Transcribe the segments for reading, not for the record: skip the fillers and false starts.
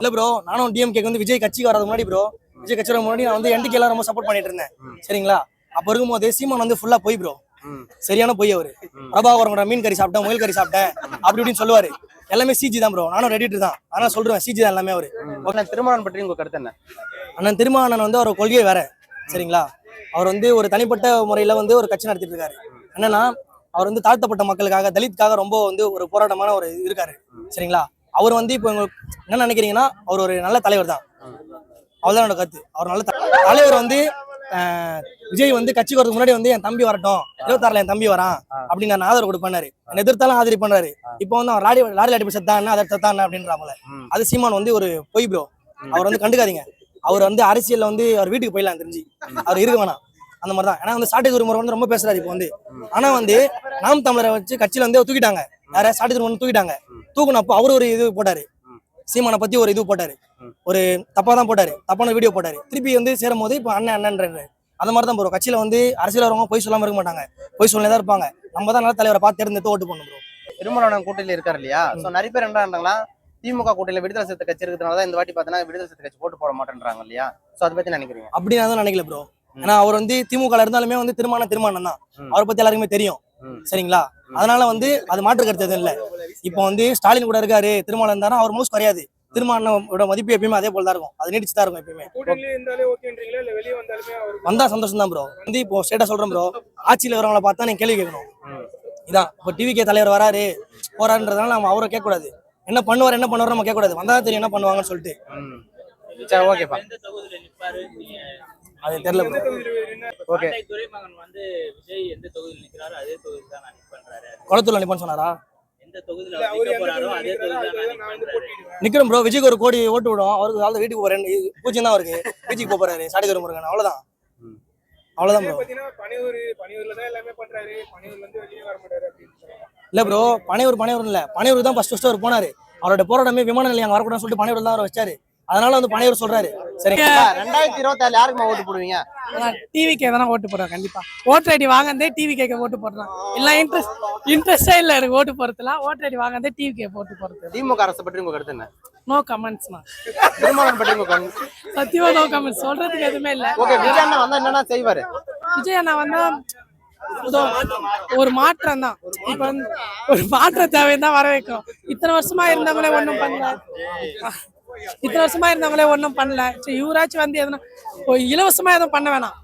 இல்ல ப்ரோ, நானும் டிஎம்கேக்கு வந்து விஜய் கட்சிக்கு வரது முன்னாடி ப்ரோ, விஜய் கட்சி வர முன்னாடி நான் வந்து என்டிகே ரொம்ப சப்போர்ட் பண்ணிட்டு இருந்தேன். சரிங்களா? அப்ப இருக்கும்போது சீமான் வந்து ஃபுல்லா போய் ப்ரோ, சரியான போய் அவரு பிரபாகரன் மீன் கறி சாப்பிட்டேன், முயல் கறி சாப்பிட்டேன் அப்படி இப்படின்னு சொல்லுவாரு. எல்லாமே சிஜி தான் ப்ரோ. நானும் ரெடிட்டு தான், ஆனா சொல்றேன் சிஜி தான் எல்லாமே. அவரு திருமாவளவன் பற்றி உங்க கருத்து என்ன? அண்ணன் திருமாவளவன் வந்து அவர் கொள்கையை வேற. சரிங்களா? அவர் வந்து ஒரு தனிப்பட்ட முறையில வந்து ஒரு கட்சி நடத்திட்டு இருக்காரு. என்னன்னா, அவர் வந்து தாழ்த்தப்பட்ட மக்களுக்காக, தலித்துக்காக ரொம்ப வந்து ஒரு போராட்டமான ஒரு இருக்காரு. சரிங்களா? அவர் வந்து இப்போ என்ன நினைக்கிறீங்கன்னா, அவர் ஒரு நல்ல தலைவர் தான். அவ்வளவுதான் என்னோட கருத்து. அவர் நல்ல தலைவர் வந்து விஜய் வந்து கட்சிக்கு வரதுக்கு முன்னாடி வந்து என் தம்பி வரட்டும், 26ல என் தம்பி வரான் அப்படின்னு நான் ஆதரவு கொடுப்பேன். எதிர்த்தாலும் ஆதரவு பண்ணாரு. இப்போ வந்து அவர் லாரி அடிப்படை செத்தான் அதை செத்தான் அப்படின்றாமல. அது சீமான் வந்து ஒரு பொய் ப்ரோ. அவர் வந்து கண்டுக்காதீங்க. அவர் வந்து அரசியல்ல வந்து அவர் வீட்டுக்கு போயிடலாம் தெரிஞ்சு, அவர் இருக்க வேணாம் அந்த மாதிரி தான். ஏன்னா வந்து சாட்டை திருமுறை வந்து ரொம்ப பேசுறாரு இப்போ வந்து. ஆனா வந்து நாம் தமிழரை வச்சு கட்சியில வந்து தூக்கிட்டாங்க. யார சாட்டை திருமுறை தூக்கிட்டாங்க. தூக்குனப்போ அவர் ஒரு இது போட்டாரு, சீமானை பத்தி ஒரு இது போட்டாரு, ஒரு தப்பா தான் போட்டாரு, தப்பான வீடியோ போட்டாரு. திருப்பி வந்து சேரும் போது இப்போ அண்ணன்ன்றாரு. அந்த மாதிரி தான் ப்ரோ. கட்சியில வந்து அரசியல் வரவங்க போய் சொல்லாம இருக்க மாட்டாங்க, போய் சொல்லதான் இருப்பாங்க. நம்ம தான் நல்ல தலைவரை பார்த்து தேர்ந்தெடுத்து ஓட்டு பண்ணணும் ப்ரோ. திருமாவளவன் கூட்டணியில இருக்காரு இல்லையா? சோ நிறைய பேர் என்னன்றாங்களா, திமுக கூட்டணியில விடுதலை சிறுத்தை கட்சி இருக்கிறதுனால இந்த வாட்டி பார்த்தீங்கன்னா விடுதலை சிறுத்தை கட்சி போட்டு போட மாட்டேன்றாங்க இல்லையா? சோ அதை பத்தி நினைக்கிறீங்க? அப்படி நான் தான் நினைக்கல ப்ரோ. ஏன்னா அவர் வந்து திமுக இருந்தாலுமே வந்து திருமானம் தான். அவரை பத்தி எல்லாருக்குமே தெரியும். சரிங்களா? அதனால வந்து அது மாற்று கருத்து எதுவும் இல்லை. இப்போ வந்து ஸ்டாலின் கூட இருக்காரு, திருமாவளவன் இருந்தாலும் அவர் மோஸ்ட் குறையாது. திருமாவளவனோட மதிப்பு எப்பயுமே அதே போல தான் இருக்கும். அது நீடிச்சு தான் இருக்கும் எப்பயுமே. வந்தா சந்தோஷம் தான் ப்ரோ. வந்து இப்போ ஸ்டேட்டா சொல்றேன் ப்ரோ, ஆட்சியில் வரவங்களை பார்த்தா நீங்க கேள்வி கேட்கணும். இதான் இப்போ டிவிகே தலைவர் வராரு போறாருன்றதுனால நம்ம அவரை கேட்கக்கூடாது. என்ன பண்ணுவார் நம்ம கேட்கக்கூடாது. வந்தா தெரியும் என்ன பண்ணுவாங்கன்னு சொல்லிட்டு. சரி, ஓகேப்பா. அது தெரியல ப்ரோ. ஓகே. வந்து விஜய் எந்த தொகுதியில் நிற்கிறாரோ அதே தொகுதியில் தான் நிக்க பண்றாரு. குளத்தூர்ல நிப்பான்னு சொன்னாரா? எந்த தொகுதியில் நிக்க போறாரோ அதே தொகுதியில் தான் நிக்கிறோம் ப்ரோ. விஜய்க்கு ஒரு கோடி ஓட்டு விடும். அவருக்கு ஆள் வீட்டுக்கு போறேன் பூஜ்யம் தான் அவருக்கு. வீட்டுக்கு போறாரு சாடிகர் முருகன். அவ்வளவுதான் ப்ரோ. இல்ல ப்ரோ, பனையூர் இல்ல, பனையூர் தான் ஃபர்ஸ்ட் அவர் போனாரு. அவரோட போராட்டமே விமான நிலையம் வரக்கூடாதுன்னு சொல்லிட்டு பனையூர் தான் அவர் வச்சாரு. அதனால வந்து பனையூர் சொல்றாரு. சரி, 2027 யாருக்கு ஓட்டு போடுவீங்க? டிவிக்கே தானே ஓட்டு போடுறேன். கண்டிப்பா ஓட்டர் ஐடி வாங்கந்தே டிவிக்கே ஓட்டு போடுறேன். இல்ல இன்ட்ரெஸ்டே இல்ல எனக்கு ஓட்டு போறதுலாம். ஓட்டர் ஐடி வாங்கந்தே டிவிக்கே ஓட்டு போறது. திமுக அரசு பற்றி உங்க கருத்து என்ன? No comments. திருமாவளவன் பற்றி உங்க கருத்து? சத்தியமா நோ கமெண்ட்ஸ். சொல்றதுக்கு எதுவுமே இல்ல. ஓகே. விஜய் அண்ணா வந்தா என்னன்னா செய்வாரு? விஜய் அண்ணா வந்தா ஒரு மாற்றம் தான். இப்ப ஒரு மாற்ற தேவைன்னு தான் வர வைக்கும். இத்தனை வருஷமா இருந்தவங்களே ஒண்ணும் பண்ணல. சரி, இவராச்சும் வந்து எதுனா இலவசமா எதுவும் பண்ண வேணாம்.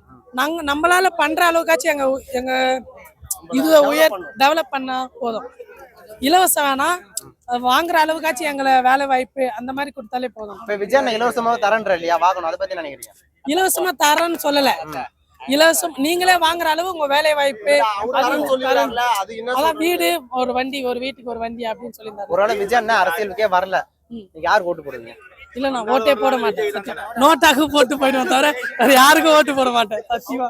நம்மளால பண்ற அளவுக்காச்சும் எங்க இது டெவலப் பண்ணா போதும். இலவசம் வேணாம், வாங்குற அளவுக்காச்சும் எங்களை வேலை வாய்ப்பு அந்த மாதிரி கொடுத்தாலே போதும். இப்ப விஜய் அண்ணா இலவசமா தரன்ற இல்லையா வாங்கணும், அதை பத்தி நினைக்கிறீங்க? இலவசமா தரேன்னு சொல்லல. இலவசம் நீங்களே வாங்குற அளவு உங்க வேலை வாய்ப்பு, அதான் வீடு, ஒரு வண்டி, ஒரு வீட்டுக்கு ஒரு வண்டி அப்படின்னு சொல்லியிருந்தாரு. ஒருவேளை விஜய் அண்ணா அரசியலுக்கே வரல, யாருக்கு ஓட்டு போடுவீங்க? இல்ல, நான் ஓட்டே போட மாட்டேன். நோட்டாக்கு போட்டு போயிடுவேன் தவிர யாருக்கும் ஓட்டு போட மாட்டேன் சத்தியமா.